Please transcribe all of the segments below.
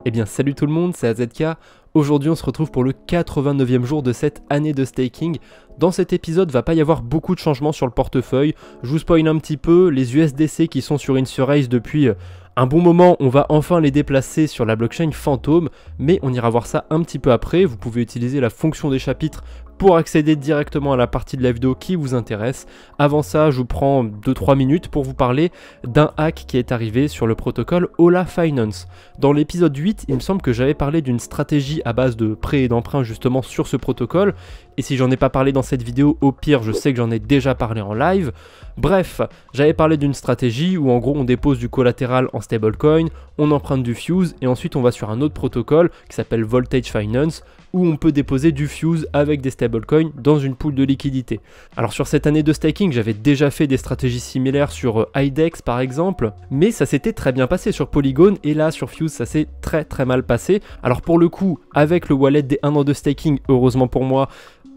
Eh bien salut tout le monde, c'est AZK. Aujourd'hui on se retrouve pour le 89e jour de cette année de staking. Dans cet épisode va pas y avoir beaucoup de changements sur le portefeuille. Je vous spoil un petit peu, les USDC qui sont sur InSurace depuis un bon moment, on va enfin les déplacer sur la blockchain Phantom, mais on ira voir ça un petit peu après. Vous pouvez utiliser la fonction des chapitres pour accéder directement à la partie de la vidéo qui vous intéresse. Avant ça, je vous prends 2-3 minutes pour vous parler d'un hack qui est arrivé sur le protocole Ola Finance. Dans l'épisode 8, il me semble que j'avais parlé d'une stratégie à base de prêt et d'emprunt justement sur ce protocole. Et si j'en ai pas parlé dans cette vidéo, au pire, je sais que j'en ai déjà parlé en live. Bref, j'avais parlé d'une stratégie où en gros on dépose du collatéral en stablecoin, on emprunte du Fuse et ensuite on va sur un autre protocole qui s'appelle Voltage Finance où on peut déposer du Fuse avec des stablecoins dans une pool de liquidité. Alors sur cette année de staking, j'avais déjà fait des stratégies similaires sur IDEX par exemple, mais ça s'était très bien passé sur Polygon et là sur Fuse ça s'est très mal passé. Alors pour le coup, avec le wallet des 1 an de staking, heureusement pour moi,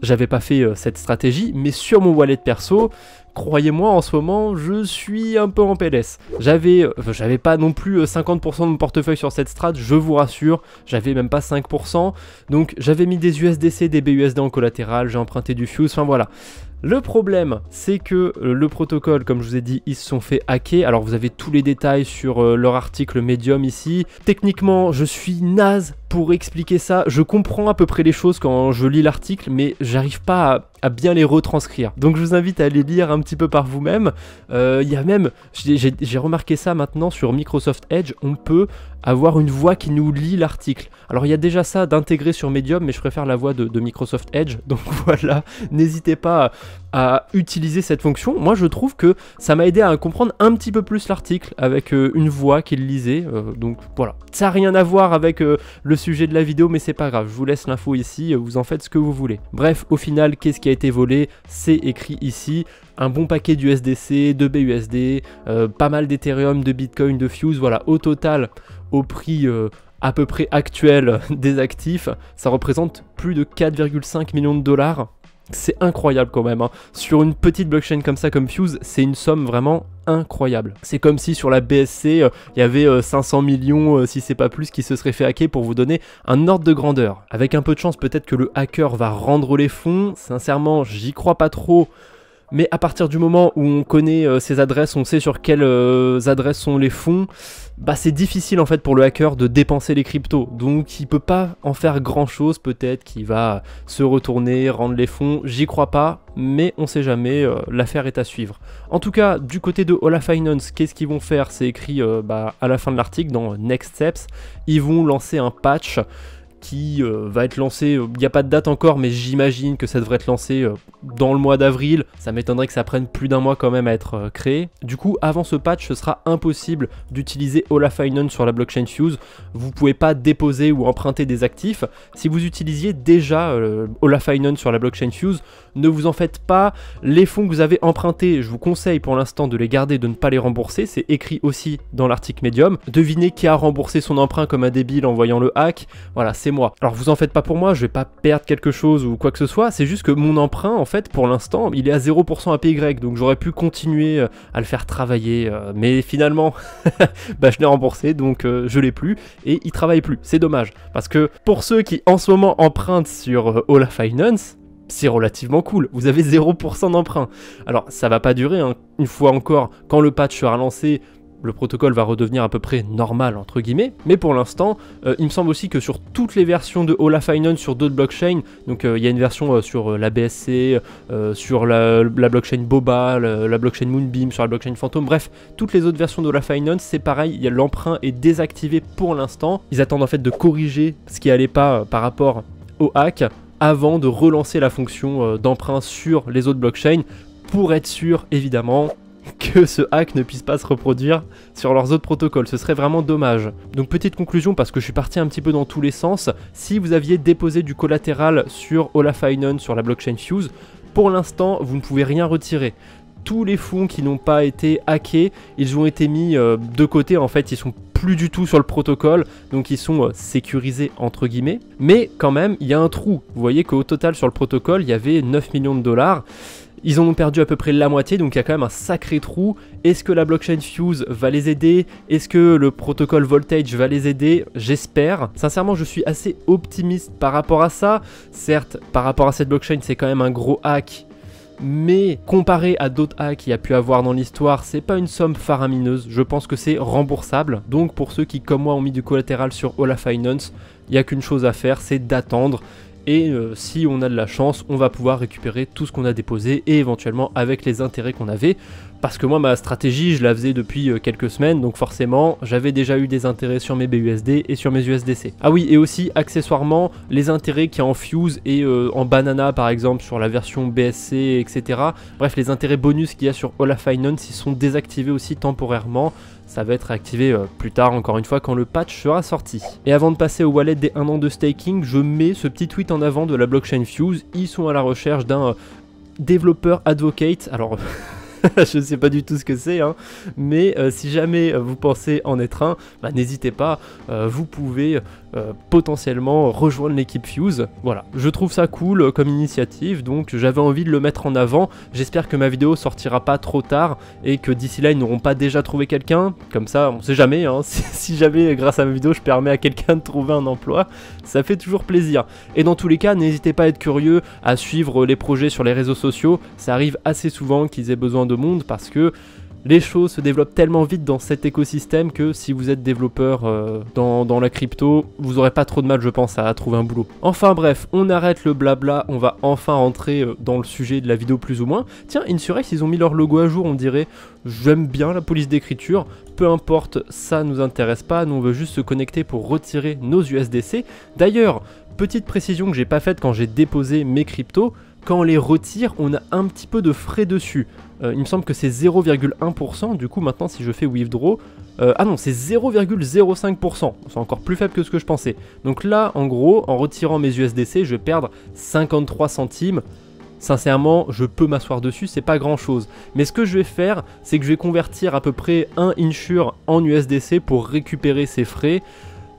j'avais pas fait cette stratégie, mais sur mon wallet perso, croyez-moi, en ce moment, je suis un peu en PLS. J'avais pas non plus 50% de mon portefeuille sur cette strat, je vous rassure, j'avais même pas 5%. Donc j'avais mis des USDC, des BUSD en collatéral, j'ai emprunté du Fuse, enfin voilà. Le problème, c'est que le protocole, comme je vous ai dit, ils se sont fait hacker. Alors vous avez tous les détails sur leur article Medium ici. Techniquement, je suis naze pour expliquer ça. Je comprends à peu près les choses quand je lis l'article, mais j'arrive pas à bien les retranscrire. Donc je vous invite à les lire un petit peu par vous-même. Il y a même, j'ai remarqué ça maintenant sur Microsoft Edge, on peut avoir une voix qui nous lit l'article. Alors il y a déjà ça d'intégrer sur Medium, mais je préfère la voix de Microsoft Edge. Donc voilà, n'hésitez pas à utiliser cette fonction. Moi je trouve que ça m'a aidé à comprendre un petit peu plus l'article avec une voix qui le lisait. Donc voilà, ça n'a rien à voir avec le sujet de la vidéo, mais c'est pas grave, je vous laisse l'info ici, vous en faites ce que vous voulez. Bref, au final, qu'est-ce qui a été volé? C'est écrit ici. Un bon paquet d'USDC, de BUSD, pas mal d'Ethereum, de Bitcoin, de Fuse, voilà, au total, au prix à peu près actuel des actifs, ça représente plus de 4,5 millions de dollars. C'est incroyable quand même, hein. Sur une petite blockchain comme ça, comme Fuse, c'est une somme vraiment incroyable. C'est comme si sur la BSC, il y avait 500 millions, si c'est pas plus, qui se seraient fait hacker pour vous donner un ordre de grandeur. Avec un peu de chance, peut-être que le hacker va rendre les fonds. Sincèrement, j'y crois pas trop. Mais à partir du moment où on connaît ces adresses, on sait sur quelles adresses sont les fonds, bah c'est difficile en fait pour le hacker de dépenser les cryptos. Donc il peut pas en faire grand chose, peut-être qu'il va se retourner, rendre les fonds, j'y crois pas, mais on sait jamais, l'affaire est à suivre. En tout cas, du côté de Ola Finance, qu'est-ce qu'ils vont faire? C'est écrit à la fin de l'article, dans Next Steps, ils vont lancer un patch qui va être lancé, il n'y a pas de date encore, mais j'imagine que ça devrait être lancé dans le mois d'avril. Ça m'étonnerait que ça prenne plus d'un mois quand même à être créé. Du coup, avant ce patch, ce sera impossible d'utiliser Ola Finance sur la blockchain Fuse. Vous ne pouvez pas déposer ou emprunter des actifs. Si vous utilisiez déjà Ola Finance sur la blockchain Fuse, ne vous en faites pas. Les fonds que vous avez empruntés, je vous conseille pour l'instant de les garder, de ne pas les rembourser. C'est écrit aussi dans l'article Medium. Devinez qui a remboursé son emprunt comme un débile en voyant le hack. Voilà, c'est moi. Alors vous en faites pas pour moi, je vais pas perdre quelque chose ou quoi que ce soit, c'est juste que mon emprunt en fait pour l'instant il est à 0% APY, donc j'aurais pu continuer à le faire travailler, mais finalement bah, je l'ai remboursé, donc je l'ai plus et il travaille plus, c'est dommage, parce que pour ceux qui en ce moment empruntent sur Ola Finance, c'est relativement cool, vous avez 0% d'emprunt. Alors ça va pas durer, hein. Une fois encore, quand le patch sera lancé, le protocole va redevenir à peu près normal entre guillemets, mais pour l'instant il me semble aussi que sur toutes les versions de Ola Finance sur d'autres blockchains, donc il y a une version sur la BSC, sur la blockchain Boba, la blockchain Moonbeam, sur la blockchain Phantom, bref, toutes les autres versions d'Ola Finance c'est pareil, l'emprunt est désactivé pour l'instant. Ils attendent en fait de corriger ce qui allait pas par rapport au hack avant de relancer la fonction d'emprunt sur les autres blockchains pour être sûr évidemment que ce hack ne puisse pas se reproduire sur leurs autres protocoles, ce serait vraiment dommage. Donc petite conclusion, parce que je suis parti un petit peu dans tous les sens, si vous aviez déposé du collatéral sur Ola Finance, sur la blockchain Fuse, pour l'instant vous ne pouvez rien retirer. Tous les fonds qui n'ont pas été hackés, ils ont été mis de côté, en fait ils sont plus du tout sur le protocole, donc ils sont sécurisés entre guillemets, mais quand même il y a un trou. Vous voyez qu'au total sur le protocole il y avait 9 millions de dollars. Ils en ont perdu à peu près la moitié, donc il y a quand même un sacré trou. Est-ce que la blockchain Fuse va les aider? Est-ce que le protocole Voltage va les aider? J'espère. Sincèrement, je suis assez optimiste par rapport à ça. Certes, par rapport à cette blockchain, c'est quand même un gros hack. Mais comparé à d'autres hacks qu'il y a pu avoir dans l'histoire, c'est pas une somme faramineuse, je pense que c'est remboursable. Donc pour ceux qui comme moi ont mis du collatéral sur Ola Finance, il n'y a qu'une chose à faire, c'est d'attendre. Et si on a de la chance, on va pouvoir récupérer tout ce qu'on a déposé et éventuellement avec les intérêts qu'on avait. Parce que moi, ma stratégie, je la faisais depuis quelques semaines, donc forcément, j'avais déjà eu des intérêts sur mes BUSD et sur mes USDC. Ah oui, et aussi, accessoirement, les intérêts qu'il y a en Fuse et en Banana, par exemple, sur la version BSC, etc. Bref, les intérêts bonus qu'il y a sur Ola Finance, ils sont désactivés aussi temporairement. Ça va être activé plus tard, encore une fois, quand le patch sera sorti. Et avant de passer au wallet des 1 an de staking, je mets ce petit tweet en avant de la blockchain Fuse. Ils sont à la recherche d'un développeur advocate. Alors... je ne sais pas du tout ce que c'est, hein, mais si jamais vous pensez en être un, bah, n'hésitez pas, vous pouvez potentiellement rejoindre l'équipe Fuse. Voilà, je trouve ça cool comme initiative, donc j'avais envie de le mettre en avant. J'espère que ma vidéo sortira pas trop tard et que d'ici là ils n'auront pas déjà trouvé quelqu'un. Comme ça, on sait jamais, hein, si jamais grâce à ma vidéo je permets à quelqu'un de trouver un emploi, ça fait toujours plaisir. Et dans tous les cas, n'hésitez pas à être curieux, à suivre les projets sur les réseaux sociaux. Ça arrive assez souvent qu'ils aient besoin de monde parce que les choses se développent tellement vite dans cet écosystème que si vous êtes développeur dans la crypto, vous n'aurez pas trop de mal, je pense, à trouver un boulot. Enfin bref, on arrête le blabla, on va enfin rentrer dans le sujet de la vidéo plus ou moins. Tiens, Insurex, ils ont mis leur logo à jour, on dirait. J'aime bien la police d'écriture, peu importe, ça nous intéresse pas, nous on veut juste se connecter pour retirer nos USDC. D'ailleurs, petite précision que j'ai pas faite quand j'ai déposé mes cryptos, quand on les retire, on a un petit peu de frais dessus. Il me semble que c'est 0,1%, du coup maintenant si je fais withdraw, ah non c'est 0,05%, c'est encore plus faible que ce que je pensais. Donc là en gros, en retirant mes USDC, je vais perdre 53 centimes. Sincèrement, je peux m'asseoir dessus, c'est pas grand chose. Mais ce que je vais faire, c'est que je vais convertir à peu près un Insure en USDC pour récupérer ces frais.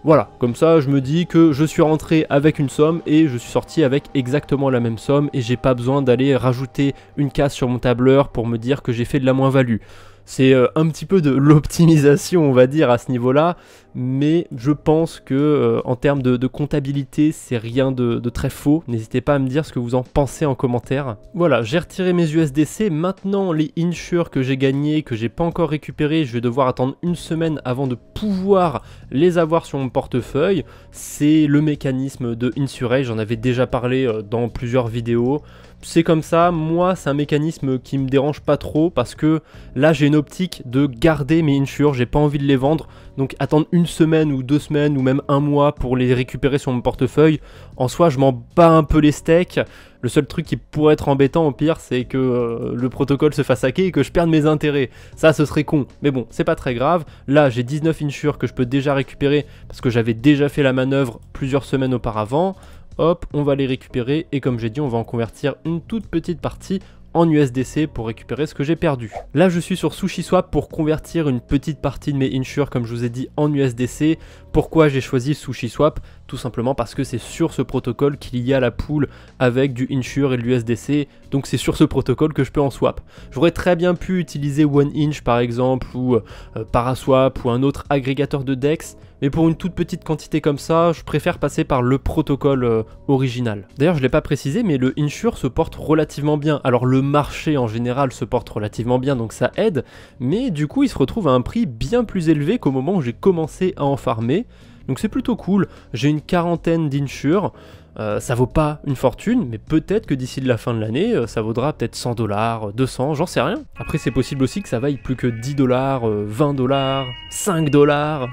Voilà, comme ça je me dis que je suis rentré avec une somme et je suis sorti avec exactement la même somme et j'ai pas besoin d'aller rajouter une case sur mon tableur pour me dire que j'ai fait de la moins-value. C'est un petit peu de l'optimisation on va dire à ce niveau-là, mais je pense que en termes de comptabilité c'est rien de très faux. N'hésitez pas à me dire ce que vous en pensez en commentaire. Voilà, j'ai retiré mes USDC, maintenant les Insure que j'ai gagnés, que j'ai pas encore récupérés, je vais devoir attendre une semaine avant de pouvoir les avoir sur mon portefeuille. C'est le mécanisme de Insurex, j'en avais déjà parlé dans plusieurs vidéos. C'est comme ça, moi c'est un mécanisme qui me dérange pas trop parce que là j'ai une optique de garder mes Insure, j'ai pas envie de les vendre, donc attendre une semaine ou 2 semaines ou même un mois pour les récupérer sur mon portefeuille, en soi je m'en bats un peu les steaks. Le seul truc qui pourrait être embêtant au pire c'est que le protocole se fasse hacker et que je perde mes intérêts, ça ce serait con, mais bon c'est pas très grave. Là j'ai 19 Insure que je peux déjà récupérer parce que j'avais déjà fait la manœuvre plusieurs semaines auparavant. Hop, on va les récupérer et comme j'ai dit, on va en convertir une toute petite partie en USDC pour récupérer ce que j'ai perdu. Là, je suis sur SushiSwap pour convertir une petite partie de mes Insure, comme je vous ai dit, en USDC. Pourquoi j'ai choisi SushiSwap? Tout simplement parce que c'est sur ce protocole qu'il y a la pool avec du Insure et de l'USDC, donc c'est sur ce protocole que je peux en swap. J'aurais très bien pu utiliser OneInch par exemple, ou Paraswap, ou un autre agrégateur de DEX, mais pour une toute petite quantité comme ça, je préfère passer par le protocole original. D'ailleurs, je ne l'ai pas précisé, mais le Insure se porte relativement bien. Alors le marché en général se porte relativement bien, donc ça aide, mais du coup il se retrouve à un prix bien plus élevé qu'au moment où j'ai commencé à en farmer. Donc c'est plutôt cool, j'ai une quarantaine d'Insure, ça vaut pas une fortune, mais peut-être que d'ici la fin de l'année, ça vaudra peut-être 100 $, 200, j'en sais rien. Après c'est possible aussi que ça vaille plus que 10 $, 20 $, 5 $.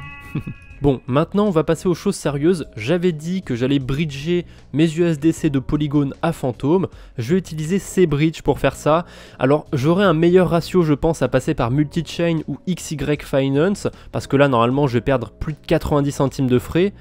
Bon, maintenant on va passer aux choses sérieuses. J'avais dit que j'allais bridger mes USDC de Polygon à Phantom. Je vais utiliser C-Bridge pour faire ça. Alors j'aurai un meilleur ratio je pense à passer par Multichain ou XY Finance, parce que là normalement je vais perdre plus de 90 centimes de frais.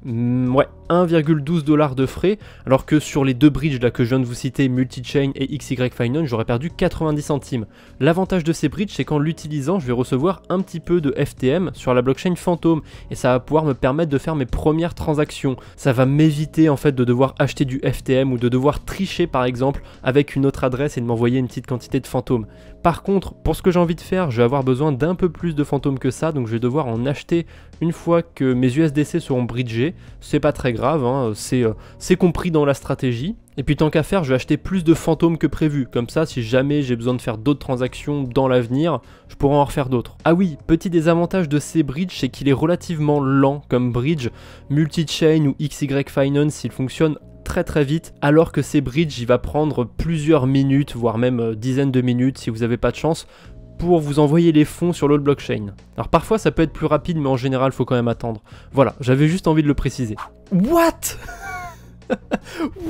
Ouais, 1,12$ de frais, alors que sur les deux bridges là que je viens de vous citer, Multichain et XY Finance, j'aurais perdu 90 centimes. L'avantage de ces bridges, c'est qu'en l'utilisant, je vais recevoir un petit peu de FTM sur la blockchain Phantom, et ça va pouvoir me permettre de faire mes premières transactions. Ça va m'éviter en fait de devoir acheter du FTM ou de devoir tricher par exemple avec une autre adresse et de m'envoyer une petite quantité de Phantom. Par contre, pour ce que j'ai envie de faire, je vais avoir besoin d'un peu plus de Phantom que ça, donc je vais devoir en acheter une fois que mes USDC seront bridgés. C'est pas très grave, hein, c'est compris dans la stratégie. Et puis tant qu'à faire, je vais acheter plus de fantômes que prévu. Comme ça, si jamais j'ai besoin de faire d'autres transactions dans l'avenir, je pourrai en refaire d'autres. Ah oui, petit désavantage de ces bridges, c'est qu'il est relativement lent comme bridge. Multichain ou XY Finance, il fonctionne très vite, alors que ces bridges, il va prendre plusieurs minutes, voire même dizaines de minutes si vous n'avez pas de chance, pour vous envoyer les fonds sur l'autre blockchain. Alors parfois ça peut être plus rapide, mais en général faut quand même attendre. Voilà, j'avais juste envie de le préciser. What?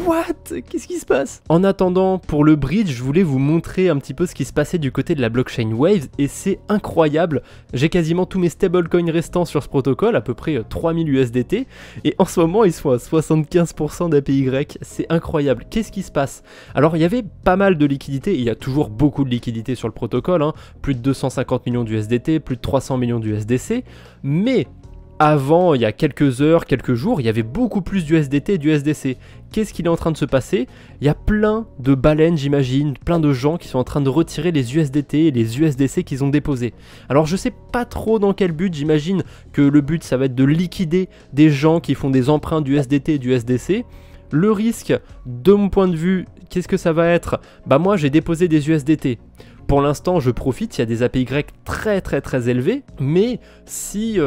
What? Qu'est-ce qui se passe? En attendant, pour le bridge, je voulais vous montrer un petit peu ce qui se passait du côté de la blockchain Waves, et c'est incroyable. J'ai quasiment tous mes stablecoins restants sur ce protocole, à peu près 3000 USDT, et en ce moment ils sont à 75% d'APY, c'est incroyable. Qu'est-ce qui se passe? Alors il y avait pas mal de liquidités, il y a toujours beaucoup de liquidités sur le protocole, hein, plus de 250 millions d'USDT, plus de 300 millions d'USDC, mais avant, il y a quelques heures, quelques jours, il y avait beaucoup plus d'USDT et d'USDC. Qu'est-ce qu'il est en train de se passer? Il y a plein de baleines, j'imagine, plein de gens qui sont en train de retirer les USDT et les USDC qu'ils ont déposés. Alors je sais pas trop dans quel but, j'imagine que le but ça va être de liquider des gens qui font des emprunts d'USDT et d'USDC. Le risque, de mon point de vue, qu'est-ce que ça va être? Bah moi j'ai déposé des USDT. Pour l'instant, je profite, il y a des APY très élevés, mais si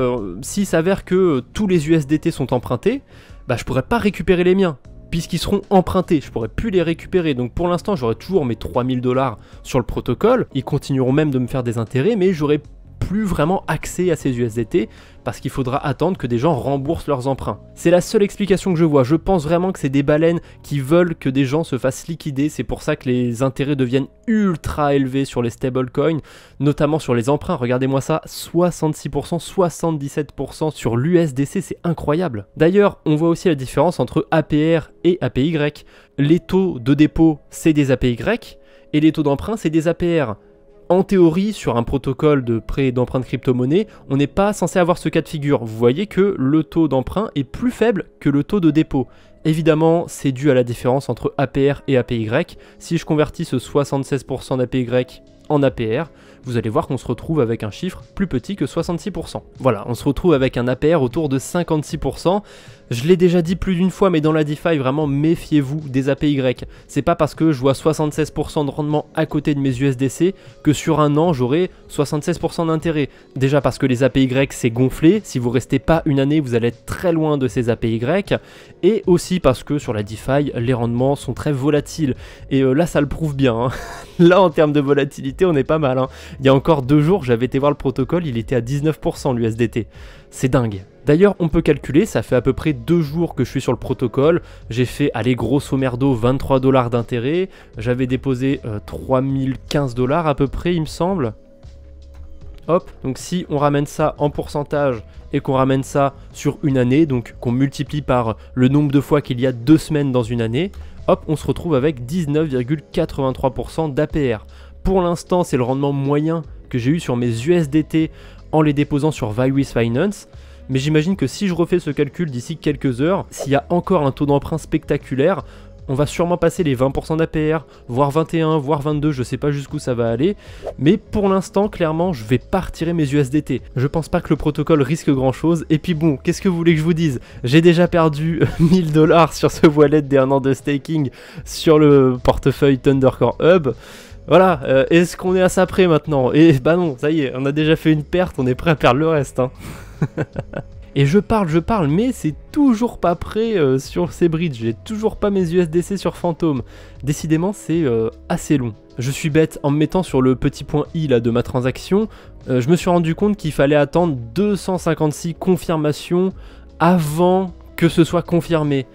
s'avère que tous les USDT sont empruntés, bah je pourrais pas récupérer les miens, puisqu'ils seront empruntés, je pourrais plus les récupérer. Donc pour l'instant, j'aurai toujours mes 3000$ sur le protocole, ils continueront même de me faire des intérêts, mais j'aurai plus vraiment accès à ces USDT parce qu'il faudra attendre que des gens remboursent leurs emprunts. C'est la seule explication que je vois. Je pense vraiment que c'est des baleines qui veulent que des gens se fassent liquider. C'est pour ça que les intérêts deviennent ultra élevés sur les stablecoins, notamment sur les emprunts. Regardez-moi ça, 66%, 77% sur l'USDC, c'est incroyable. D'ailleurs, on voit aussi la différence entre APR et APY. Les taux de dépôt, c'est des APY et les taux d'emprunt, c'est des APR. En théorie, sur un protocole de prêt et d'emprunt de crypto-monnaie, on n'est pas censé avoir ce cas de figure. Vous voyez que le taux d'emprunt est plus faible que le taux de dépôt. Évidemment, c'est dû à la différence entre APR et APY. Si je convertis ce 76% d'APY en APR, vous allez voir qu'on se retrouve avec un chiffre plus petit que 66%. Voilà, on se retrouve avec un APR autour de 56%. Je l'ai déjà dit plus d'une fois, mais dans la DeFi, vraiment méfiez-vous des APY. C'est pas parce que je vois 76% de rendement à côté de mes USDC que sur un an, j'aurai 76% d'intérêt. Déjà parce que les APY, c'est gonflé. Si vous restez pas une année, vous allez être très loin de ces APY. Et aussi parce que sur la DeFi, les rendements sont très volatiles. Et là, ça le prouve bien. Hein. Là, en termes de volatilité, on est pas mal. Hein. Il y a encore 2 jours, j'avais été voir le protocole, il était à 19% l'USDT. C'est dingue. D'ailleurs, on peut calculer, ça fait à peu près 2 jours que je suis sur le protocole. J'ai fait, allez, grosso merdo, 23$ d'intérêt. J'avais déposé 3015$ à peu près, il me semble. Hop, donc si on ramène ça en pourcentage et qu'on ramène ça sur une année, donc qu'on multiplie par le nombre de fois qu'il y a 2 semaines dans une année, hop, on se retrouve avec 19,83% d'APR. Pour l'instant, c'est le rendement moyen que j'ai eu sur mes USDT en les déposant sur Virus Finance. Mais j'imagine que si je refais ce calcul d'ici quelques heures, s'il y a encore un taux d'emprunt spectaculaire, on va sûrement passer les 20% d'APR, voire 21, voire 22, je sais pas jusqu'où ça va aller. Mais pour l'instant, clairement, je vais pas retirer mes USDT. Je pense pas que le protocole risque grand chose. Et puis bon, qu'est-ce que vous voulez que je vous dise? J'ai déjà perdu 1000$ sur ce wallet des 1 an de staking sur le portefeuille Thundercore Hub. Voilà, est-ce qu'on est à ça près maintenant? Et bah non, ça y est, on a déjà fait une perte, on est prêt à perdre le reste. Hein. Et je parle, mais c'est toujours pas prêt sur ces bridges, j'ai toujours pas mes USDC sur Phantom. Décidément, c'est assez long. Je suis bête, en me mettant sur le petit point I là, de ma transaction, je me suis rendu compte qu'il fallait attendre 256 confirmations avant que ce soit confirmé.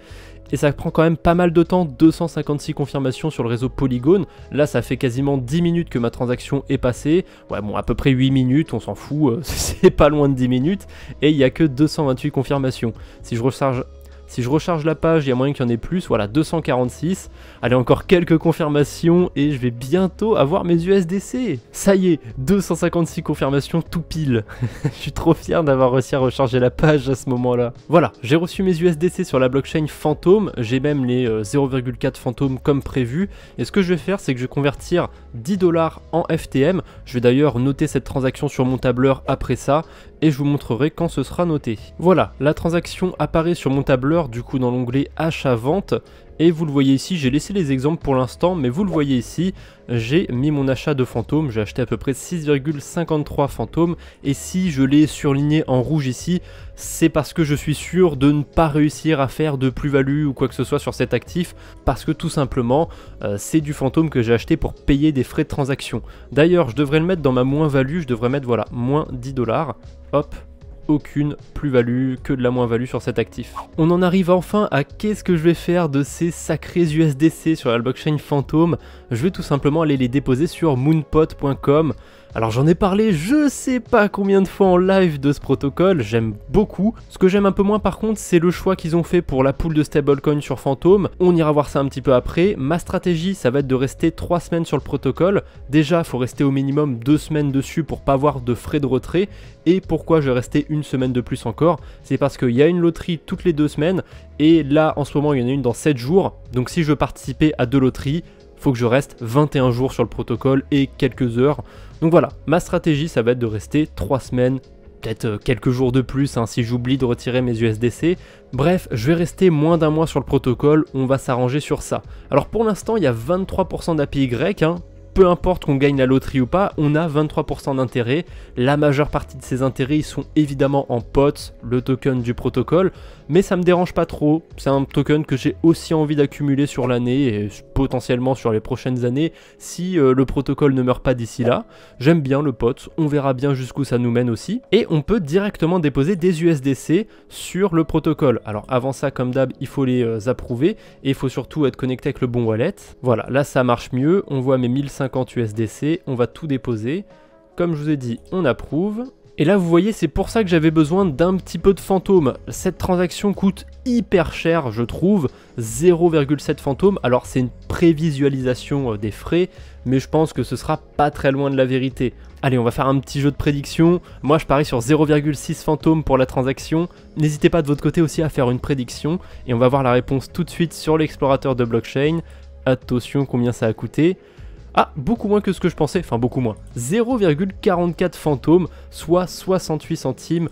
Et ça prend quand même pas mal de temps, 256 confirmations sur le réseau Polygon. Là ça fait quasiment 10 minutes que ma transaction est passée. Ouais bon, à peu près 8 minutes, on s'en fout, c'est pas loin de 10 minutes. Et il n'y a que 228 confirmations. Si je recharge la page, il y a moyen qu'il y en ait plus, voilà, 246. Allez, encore quelques confirmations et je vais bientôt avoir mes USDC. Ça y est, 256 confirmations tout pile. Je suis trop fier d'avoir réussi à recharger la page à ce moment-là. Voilà, j'ai reçu mes USDC sur la blockchain Phantom. J'ai même les 0,4 Phantom comme prévu. Et ce que je vais faire, c'est que je vais convertir 10 $ en FTM. Je vais d'ailleurs noter cette transaction sur mon tableur après ça. Et je vous montrerai quand ce sera noté. Voilà, la transaction apparaît sur mon tableur du coup dans l'onglet achat-vente. Et vous le voyez ici, j'ai laissé les exemples pour l'instant, mais vous le voyez ici, j'ai mis mon achat de fantômes, j'ai acheté à peu près 6,53 fantômes, et si je l'ai surligné en rouge ici, c'est parce que je suis sûr de ne pas réussir à faire de plus-value ou quoi que ce soit sur cet actif, parce que tout simplement, c'est du fantôme que j'ai acheté pour payer des frais de transaction. D'ailleurs, je devrais le mettre dans ma moins-value, je devrais mettre, voilà, moins 10 $, hop, aucune plus-value, que de la moins-value sur cet actif. On en arrive enfin à qu'est-ce que je vais faire de ces sacrés USDC sur la blockchain Phantom. Je vais tout simplement aller les déposer sur moonpot.com. Alors j'en ai parlé je sais pas combien de fois en live de ce protocole, j'aime beaucoup. Ce que j'aime un peu moins par contre, c'est le choix qu'ils ont fait pour la pool de stablecoin sur Phantom. On ira voir ça un petit peu après. Ma stratégie, ça va être de rester 3 semaines sur le protocole. Déjà, il faut rester au minimum 2 semaines dessus pour pas avoir de frais de retrait. Et pourquoi je vais rester une semaine de plus encore? C'est parce qu'il y a une loterie toutes les 2 semaines. Et là, en ce moment, il y en a une dans 7 jours. Donc si je veux participer à 2 loteries, faut que je reste 21 jours sur le protocole et quelques heures. Donc voilà, ma stratégie, ça va être de rester 3 semaines, peut-être quelques jours de plus si j'oublie de retirer mes USDC. Bref, je vais rester moins d'un mois sur le protocole, on va s'arranger sur ça. Alors pour l'instant, il y a 23% d'APY, peu importe qu'on gagne la loterie ou pas, on a 23% d'intérêt. La majeure partie de ces intérêts, ils sont évidemment en POTS, le token du protocole, mais ça me dérange pas trop. C'est un token que j'ai aussi envie d'accumuler sur l'année et potentiellement sur les prochaines années si le protocole ne meurt pas d'ici là. J'aime bien le POTS, on verra bien jusqu'où ça nous mène aussi. Et on peut directement déposer des USDC sur le protocole. Alors avant ça, comme d'hab, il faut les approuver et il faut surtout être connecté avec le bon wallet. Voilà, là ça marche mieux, on voit mes 1050 USDC, on va tout déposer. Comme je vous ai dit, on approuve. Et là vous voyez, c'est pour ça que j'avais besoin d'un petit peu de fantôme. Cette transaction coûte hyper cher je trouve, 0,7 fantôme. Alors c'est une prévisualisation des frais, mais je pense que ce sera pas très loin de la vérité. Allez, on va faire un petit jeu de prédiction. Moi je parie sur 0,6 fantôme pour la transaction. N'hésitez pas de votre côté aussi à faire une prédiction. Et on va voir la réponse tout de suite sur l'explorateur de blockchain. Attention combien ça a coûté. Ah, beaucoup moins que ce que je pensais, enfin beaucoup moins. 0,44 fantômes, soit 68 centimes.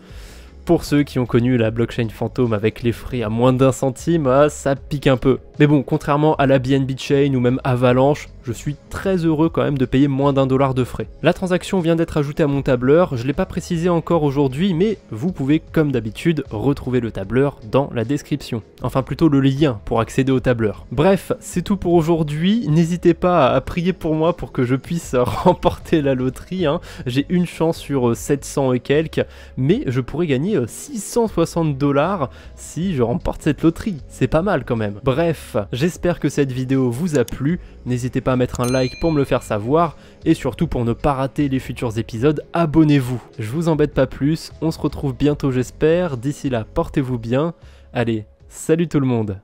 Pour ceux qui ont connu la blockchain Phantom avec les frais à moins d'1 centime, ça pique un peu. Mais bon, contrairement à la BNB Chain ou même Avalanche, je suis très heureux quand même de payer moins d'1 $ de frais. La transaction vient d'être ajoutée à mon tableur, je ne l'ai pas précisé encore aujourd'hui, mais vous pouvez comme d'habitude retrouver le tableur dans la description. Enfin plutôt le lien pour accéder au tableur. Bref, c'est tout pour aujourd'hui, n'hésitez pas à prier pour moi pour que je puisse remporter la loterie. J'ai une chance sur 700 et quelques, mais je pourrais gagner 660 $ si je remporte cette loterie, c'est pas mal quand même. Bref, j'espère que cette vidéo vous a plu, n'hésitez pas à mettre un like pour me le faire savoir, et surtout pour ne pas rater les futurs épisodes, abonnez-vous. Je vous embête pas plus, on se retrouve bientôt j'espère, d'ici là portez-vous bien, allez, salut tout le monde.